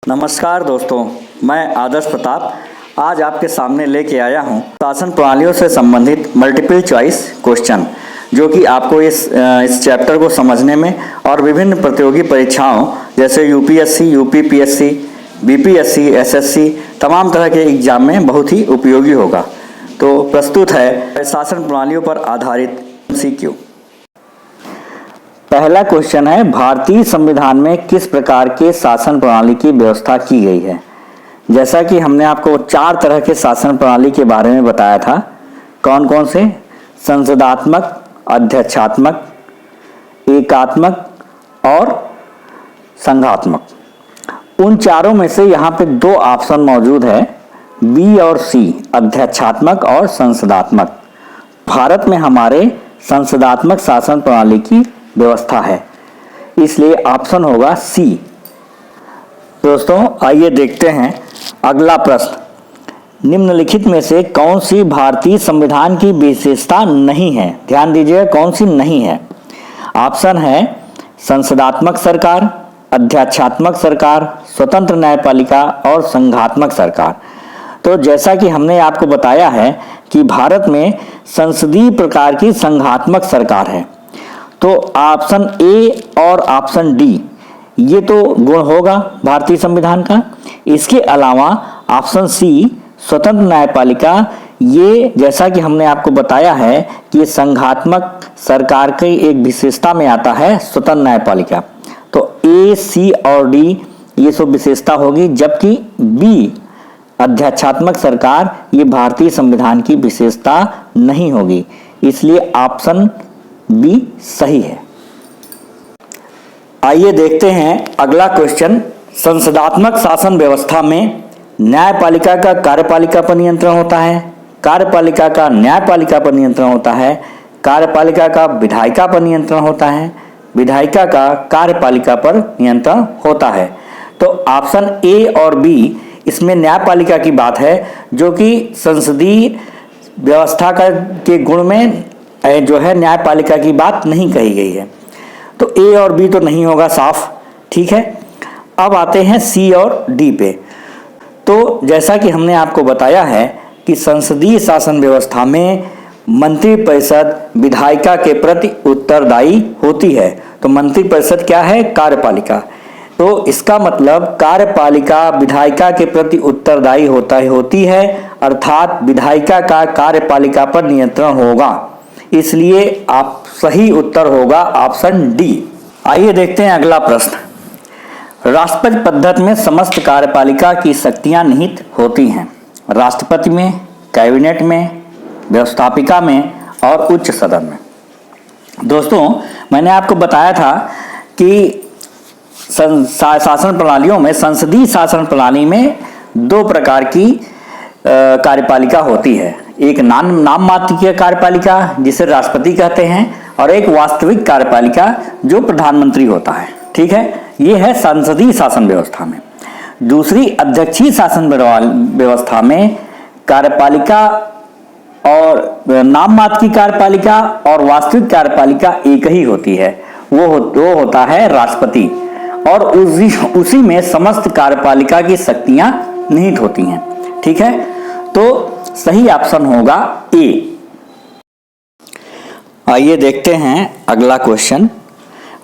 नमस्कार दोस्तों, मैं आदर्श प्रताप आज आपके सामने लेके आया हूँ शासन प्रणालियों से संबंधित मल्टीपल चॉइस क्वेश्चन, जो कि आपको इस चैप्टर को समझने में और विभिन्न प्रतियोगी परीक्षाओं जैसे यूपीएससी, यूपीपीएससी, बीपीएससी, एसएससी तमाम तरह के एग्जाम में बहुत ही उपयोगी होगा। तो प्रस्तुत है शासन प्रणालियों पर आधारित MCQ। पहला क्वेश्चन है, भारतीय संविधान में किस प्रकार के शासन प्रणाली की व्यवस्था की गई है। जैसा कि हमने आपको 4 तरह के शासन प्रणाली के बारे में बताया था। कौन कौन से? संसदात्मक, अध्यक्षात्मक, एकात्मक और संघात्मक। उन चारों में से यहाँ पे 2 ऑप्शन मौजूद है, बी और सी, अध्यक्षात्मक और संसदात्मक। भारत में हमारे संसदात्मक शासन प्रणाली की व्यवस्था है, इसलिए ऑप्शन होगा सी। दोस्तों आइए देखते हैं अगला प्रश्न। निम्नलिखित में से कौन सी भारतीय संविधान की विशेषता नहीं है? ध्यान दीजिए, कौन सी नहीं है। ऑप्शन है संसदात्मक सरकार, अध्यक्षात्मक सरकार, स्वतंत्र न्यायपालिका और संघात्मक सरकार। तो जैसा कि हमने आपको बताया है कि भारत में संसदीय प्रकार की संघात्मक सरकार है, तो ऑप्शन ए और ऑप्शन डी ये तो गुण होगा भारतीय संविधान का। इसके अलावा ऑप्शन सी, स्वतंत्र न्यायपालिका, ये जैसा कि हमने आपको बताया है कि संघात्मक सरकार की एक विशेषता में आता है स्वतंत्र न्यायपालिका। तो ए, सी और डी ये सब विशेषता होगी, जबकि बी, अध्यक्षात्मक सरकार, ये भारतीय संविधान की विशेषता नहीं होगी, इसलिए ऑप्शन बी सही है। आइए देखते हैं अगला क्वेश्चन। संसदात्मक शासन व्यवस्था में न्यायपालिका का कार्यपालिका पर नियंत्रण होता है, कार्यपालिका का न्यायपालिका पर नियंत्रण होता है, कार्यपालिका का विधायिका पर नियंत्रण होता है, विधायिका का कार्यपालिका पर नियंत्रण होता है। तो ऑप्शन ए और बी इसमें न्यायपालिका की बात है, जो कि संसदीय व्यवस्था के गुण में जो है न्यायपालिका की बात नहीं कही गई है। तो ए और बी तो नहीं होगा साफ, ठीक है। अब आते हैं सी और डी पे। तो जैसा कि हमने आपको बताया है कि संसदीय शासन व्यवस्था में मंत्रिपरिषद विधायिका के प्रति उत्तरदायी होती है। तो मंत्रिपरिषद क्या है? कार्यपालिका। तो इसका मतलब कार्यपालिका विधायिका के प्रति उत्तरदायी होती है, अर्थात विधायिका का कार्यपालिका पर नियंत्रण होगा, इसलिए आप सही उत्तर होगा ऑप्शन डी। आइए देखते हैं अगला प्रश्न। राष्ट्रपति पद्धति में समस्त कार्यपालिका की शक्तियां निहित होती हैं। राष्ट्रपति में, कैबिनेट में, व्यवस्थापिका में और उच्च सदन में। दोस्तों मैंने आपको बताया था कि शासन प्रणालियों में, संसदीय शासन प्रणाली में 2 प्रकार की कार्यपालिका होती है। एक नाम मात्र की कार्यपालिका जिसे राष्ट्रपति कहते हैं, और एक वास्तविक कार्यपालिका जो प्रधानमंत्री होता है, ठीक है। ये है संसदीय शासन व्यवस्था में। दूसरी अध्यक्षीय शासन व्यवस्था में कार्यपालिका और नाम मात्र की कार्यपालिका और वास्तविक कार्यपालिका एक ही होती है, वो होता है राष्ट्रपति, और उसी में समस्त कार्यपालिका की शक्तियां निहित होती हैं, ठीक है। तो सही ऑप्शन होगा ए। आइए देखते हैं अगला क्वेश्चन।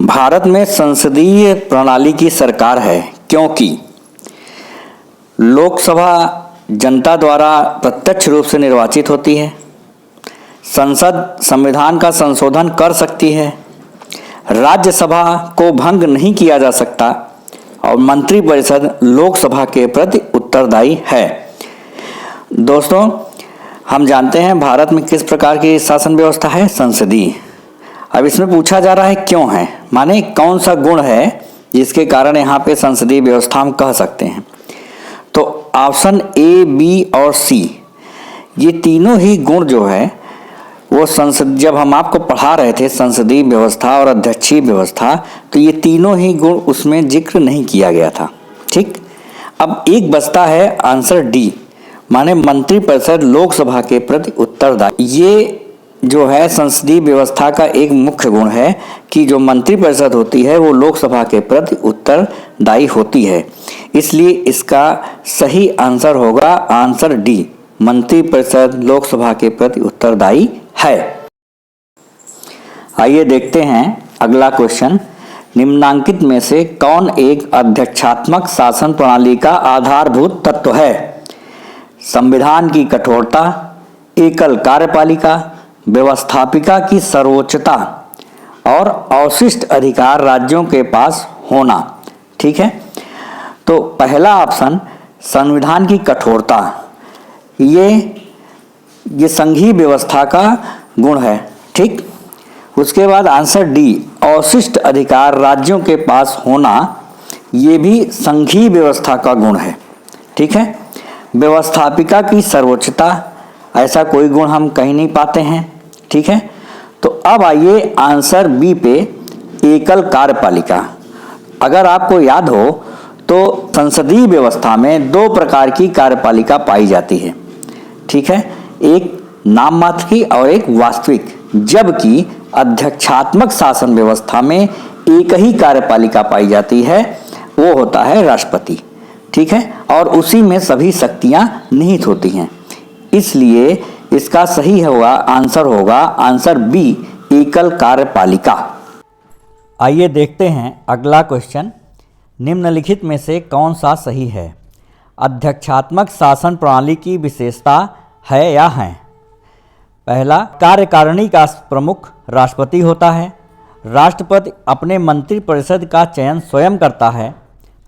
भारत में संसदीय प्रणाली की सरकार है क्योंकि लोकसभा जनता द्वारा प्रत्यक्ष रूप से निर्वाचित होती है, संसद संविधान का संशोधन कर सकती है, राज्यसभा को भंग नहीं किया जा सकता, और मंत्रिपरिषद लोकसभा के प्रति उत्तरदायी है। दोस्तों हम जानते हैं भारत में किस प्रकार की शासन व्यवस्था है? संसदीय। अब इसमें पूछा जा रहा है क्यों है, माने कौन सा गुण है जिसके कारण यहाँ पे संसदीय व्यवस्था हम कह सकते हैं। तो ऑप्शन ए, बी और सी ये तीनों ही गुण जो है वो जब हम आपको पढ़ा रहे थे संसदीय व्यवस्था और अध्यक्षीय व्यवस्था, तो ये तीनों ही गुण उसमें जिक्र नहीं किया गया था, ठीक। अब एक बचता है आंसर डी, माने मंत्रिपरिषद लोकसभा के प्रति उत्तरदायी। ये जो है संसदीय व्यवस्था का एक मुख्य गुण है कि जो मंत्रिपरिषद होती है वो लोकसभा के प्रति उत्तरदायी होती है। इसलिए इसका सही आंसर होगा आंसर डी, मंत्रिपरिषद लोकसभा के प्रति उत्तरदायी है। आइए देखते हैं अगला क्वेश्चन। निम्नांकित में से कौन एक अध्यक्षात्मक शासन प्रणाली का आधारभूत तत्व है? संविधान की कठोरता, एकल कार्यपालिका, व्यवस्थापिका की सर्वोच्चता और अवशिष्ट अधिकार राज्यों के पास होना। ठीक है, तो पहला ऑप्शन संविधान की कठोरता, ये संघीय व्यवस्था का गुण है। ठीक, उसके बाद आंसर डी, अवशिष्ट अधिकार राज्यों के पास होना, ये भी संघीय व्यवस्था का गुण है। ठीक है, व्यवस्थापिका की सर्वोच्चता, ऐसा कोई गुण हम कहीं नहीं पाते हैं। ठीक है, तो अब आइए आंसर बी पे, एकल कार्यपालिका। अगर आपको याद हो तो संसदीय व्यवस्था में दो प्रकार की कार्यपालिका पाई जाती है। ठीक है, एक नाम मात्र की और एक वास्तविक, जबकि अध्यक्षात्मक शासन व्यवस्था में एक ही कार्यपालिका पाई जाती है, वो होता है राष्ट्रपति। ठीक है, और उसी में सभी शक्तियां निहित होती हैं। इसलिए इसका सही होगा आंसर बी, एकल कार्यपालिका। आइए देखते हैं अगला क्वेश्चन। निम्नलिखित में से कौन सा सही है? अध्यक्षात्मक शासन प्रणाली की विशेषता है या है? पहला, कार्यकारिणी का प्रमुख राष्ट्रपति होता है। राष्ट्रपति अपने मंत्रिपरिषद का चयन स्वयं करता है।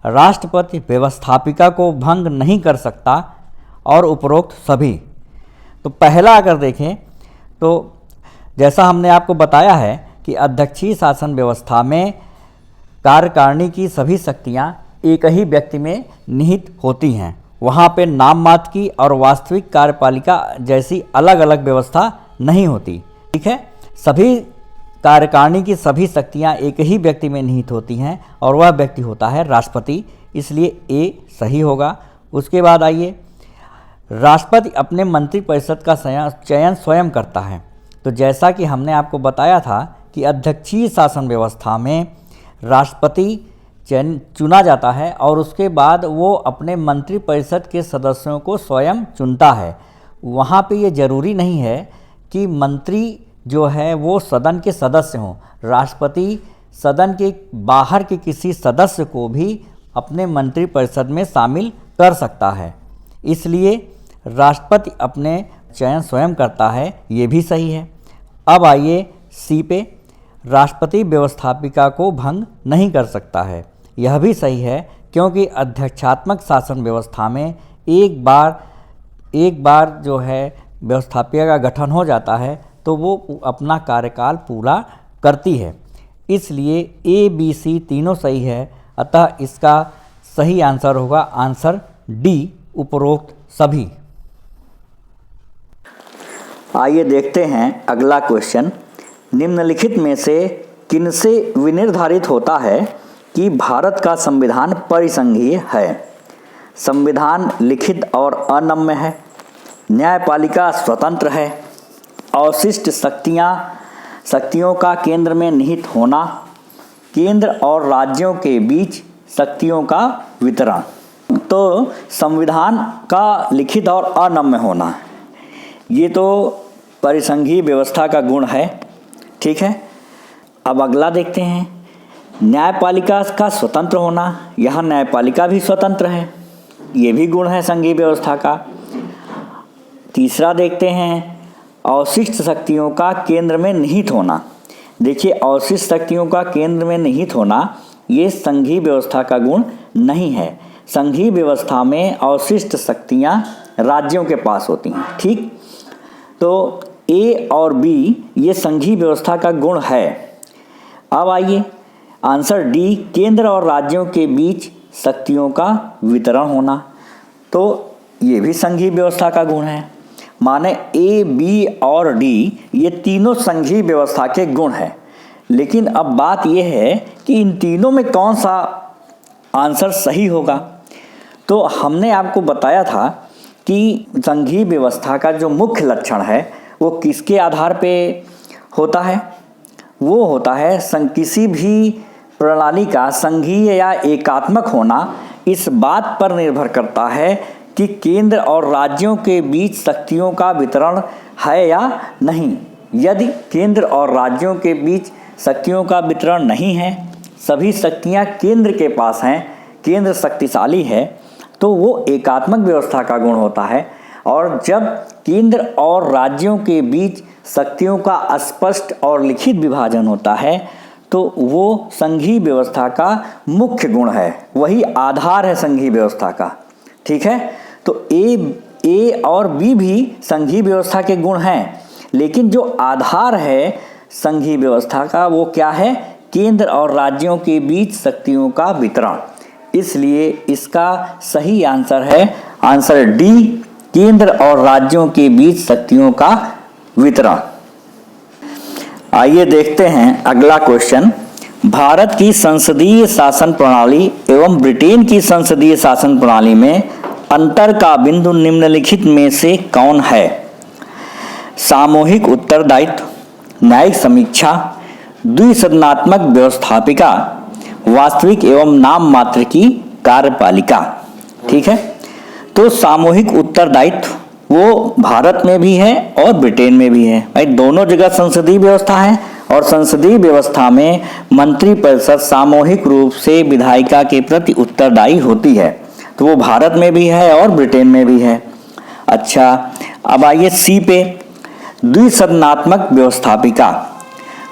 राष्ट्रपति व्यवस्थापिका को भंग नहीं कर सकता और उपरोक्त सभी। तो पहला अगर देखें तो जैसा हमने आपको बताया है कि अध्यक्षीय शासन व्यवस्था में कार्यकारिणी की सभी शक्तियां एक ही व्यक्ति में निहित होती हैं। वहाँ पे नाम मात्र की और वास्तविक कार्यपालिका जैसी अलग अलग व्यवस्था नहीं होती। ठीक है, सभी कार्यकारिणी की सभी शक्तियाँ एक ही व्यक्ति में निहित होती हैं और वह व्यक्ति होता है राष्ट्रपति। इसलिए ए सही होगा। उसके बाद आइए, राष्ट्रपति अपने मंत्रिपरिषद का चयन स्वयं करता है। तो जैसा कि हमने आपको बताया था कि अध्यक्षीय शासन व्यवस्था में राष्ट्रपति चुना जाता है और उसके बाद वो अपने मंत्रिपरिषद के सदस्यों को स्वयं चुनता है। वहाँ पे ये ज़रूरी नहीं है कि मंत्री जो है वो सदन के सदस्य हों। राष्ट्रपति सदन के बाहर के किसी सदस्य को भी अपने मंत्रिपरिषद में शामिल कर सकता है। इसलिए राष्ट्रपति अपने चयन स्वयं करता है, ये भी सही है। अब आइए सी पे, राष्ट्रपति व्यवस्थापिका को भंग नहीं कर सकता है। यह भी सही है, क्योंकि अध्यक्षात्मक शासन व्यवस्था में एक बार जो है व्यवस्थापिका का गठन हो जाता है तो वो अपना कार्यकाल पूरा करती है। इसलिए ए बी सी तीनों सही है, अतः इसका सही आंसर होगा आंसर डी, उपरोक्त सभी। आइए देखते हैं अगला क्वेश्चन। निम्नलिखित में से किनसे विनिर्धारित होता है कि भारत का संविधान परिसंघीय है? संविधान लिखित और अनम्य है, न्यायपालिका स्वतंत्र है, अवशिष्ट शक्तियों का केंद्र में निहित होना, केंद्र और राज्यों के बीच शक्तियों का वितरण। तो संविधान का लिखित और अनम्य होना, ये तो परिसंघीय व्यवस्था का गुण है। ठीक है, अब अगला देखते हैं, न्यायपालिका का स्वतंत्र होना। यहाँ न्यायपालिका भी स्वतंत्र है, ये भी गुण है संघीय व्यवस्था का। तीसरा देखते हैं, अवशिष्ट शक्तियों का केंद्र में निहित होना। देखिए, अवशिष्ट शक्तियों का केंद्र में निहित होना ये संघीय व्यवस्था का गुण नहीं है। संघीय व्यवस्था में अवशिष्ट शक्तियाँ राज्यों के पास होती हैं। ठीक, तो ए और बी ये संघीय व्यवस्था का गुण है। अब आइए आंसर डी, केंद्र और राज्यों के बीच शक्तियों का वितरण होना, तो ये भी संघीय व्यवस्था का गुण है। माने ए, बी और डी ये तीनों संघीय व्यवस्था के गुण हैं। लेकिन अब बात यह है कि इन तीनों में कौन सा आंसर सही होगा। तो हमने आपको बताया था कि संघीय व्यवस्था का जो मुख्य लक्षण है वो किसके आधार पे होता है? वो होता है किसी भी प्रणाली का संघीय या एकात्मक होना इस बात पर निर्भर करता है कि केंद्र और राज्यों के बीच शक्तियों का वितरण है या नहीं। यदि केंद्र और राज्यों के बीच शक्तियों का वितरण नहीं है, सभी शक्तियां केंद्र के पास हैं, केंद्र शक्तिशाली है, तो वो एकात्मक व्यवस्था का गुण होता है। और जब केंद्र और राज्यों के बीच शक्तियों का स्पष्ट और लिखित विभाजन होता है तो वो संघीय व्यवस्था का मुख्य गुण है, वही आधार है संघीय व्यवस्था का। ठीक है, तो ए और बी भी संघीय व्यवस्था के गुण हैं, लेकिन जो आधार है संघीय व्यवस्था का वो क्या है? केंद्र और राज्यों के बीच शक्तियों का वितरण। इसलिए इसका सही आंसर है आंसर डी, केंद्र और राज्यों के बीच शक्तियों का वितरण। आइए देखते हैं अगला क्वेश्चन। भारत की संसदीय शासन प्रणाली एवं ब्रिटेन की संसदीय शासन प्रणाली में अंतर का बिंदु निम्नलिखित में से कौन है? सामूहिक उत्तरदायित्व, न्यायिक समीक्षा, द्विसदनात्मक व्यवस्थापिका, वास्तविक एवं नाम मात्र की कार्यपालिका। ठीक है, तो सामूहिक उत्तरदायित्व वो भारत में भी है और ब्रिटेन में भी है। भाई दोनों जगह संसदीय व्यवस्था है और संसदीय व्यवस्था में मंत्रिपरिषद सामूहिक रूप से विधायिका के प्रति उत्तरदायी होती है, तो वो भारत में भी है और ब्रिटेन में भी है। अच्छा, अब आइए सी पे, द्विसदनात्मक व्यवस्थापिका।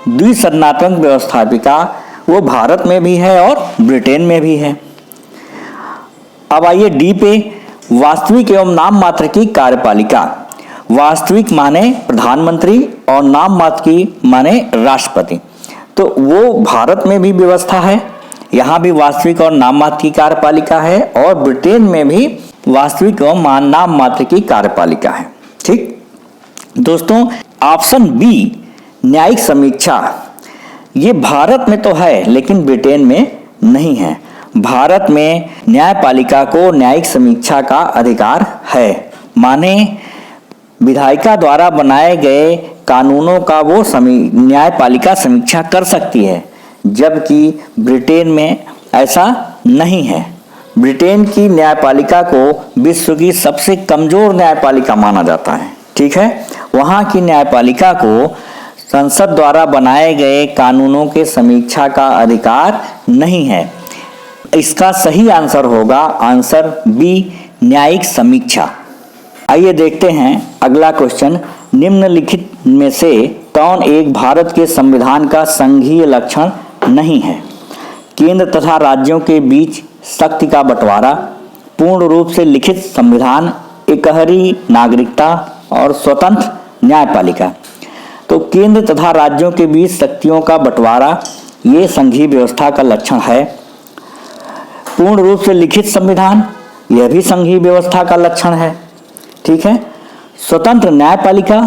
द्विसदनात्मक व्यवस्थापिका वो भारत में भी है और ब्रिटेन में भी है। अब आइए डी पे, वास्तविक एवं नाम मात्र की कार्यपालिका। वास्तविक माने प्रधानमंत्री और नाम मात्र की माने राष्ट्रपति, तो वो भारत में भी व्यवस्था है, यहाँ भी वास्तविक और नाम मात्र की कार्यपालिका है, और ब्रिटेन में भी वास्तविक एवं नाम मात्र की कार्यपालिका है। ठीक दोस्तों, ऑप्शन बी न्यायिक समीक्षा, ये भारत में तो है लेकिन ब्रिटेन में नहीं है। भारत में न्यायपालिका को न्यायिक समीक्षा का अधिकार है, माने विधायिका द्वारा बनाए गए कानूनों का वो न्यायपालिका समीक्षा कर सकती है, जबकि ब्रिटेन में ऐसा नहीं है। ब्रिटेन की न्यायपालिका को विश्व की सबसे कमजोर न्यायपालिका माना जाता है। ठीक है, वहाँ की न्यायपालिका को संसद द्वारा बनाए गए कानूनों के समीक्षा का अधिकार नहीं है। इसका सही आंसर होगा आंसर बी, न्यायिक समीक्षा। आइए देखते हैं अगला क्वेश्चन। निम्नलिखित में से कौन एक भारत के संविधान का संघीय लक्षण नहीं है? केंद्र तथा राज्यों के बीच शक्ति का बंटवारा, पूर्ण रूप से लिखित संविधान, एकहरी नागरिकता और स्वतंत्र न्यायपालिका। तो केंद्र तथा राज्यों के बीच शक्तियों का बंटवारा ये संघीय व्यवस्था का लक्षण है। पूर्ण रूप से लिखित संविधान, यह भी संघीय व्यवस्था का लक्षण है। ठीक है, स्वतंत्र न्यायपालिका,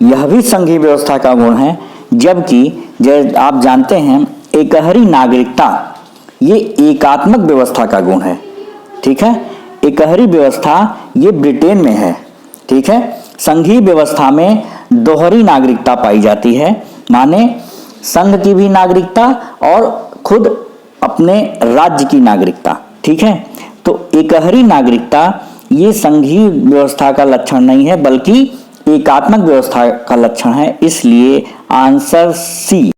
यह भी संघीय व्यवस्था का गुण है। जबकि जैसे आप जानते हैं एकहरी नागरिकता ये एकात्मक व्यवस्था का गुण है। ठीक है, एकहरी व्यवस्था ये ब्रिटेन में है। ठीक है, संघीय व्यवस्था में दोहरी नागरिकता पाई जाती है, माने संघ की भी नागरिकता और खुद अपने राज्य की नागरिकता। ठीक है, तो एकहरी नागरिकता ये संघीय व्यवस्था का लक्षण नहीं है बल्कि एकात्मक व्यवस्था का लक्षण है। इसलिए आंसर सी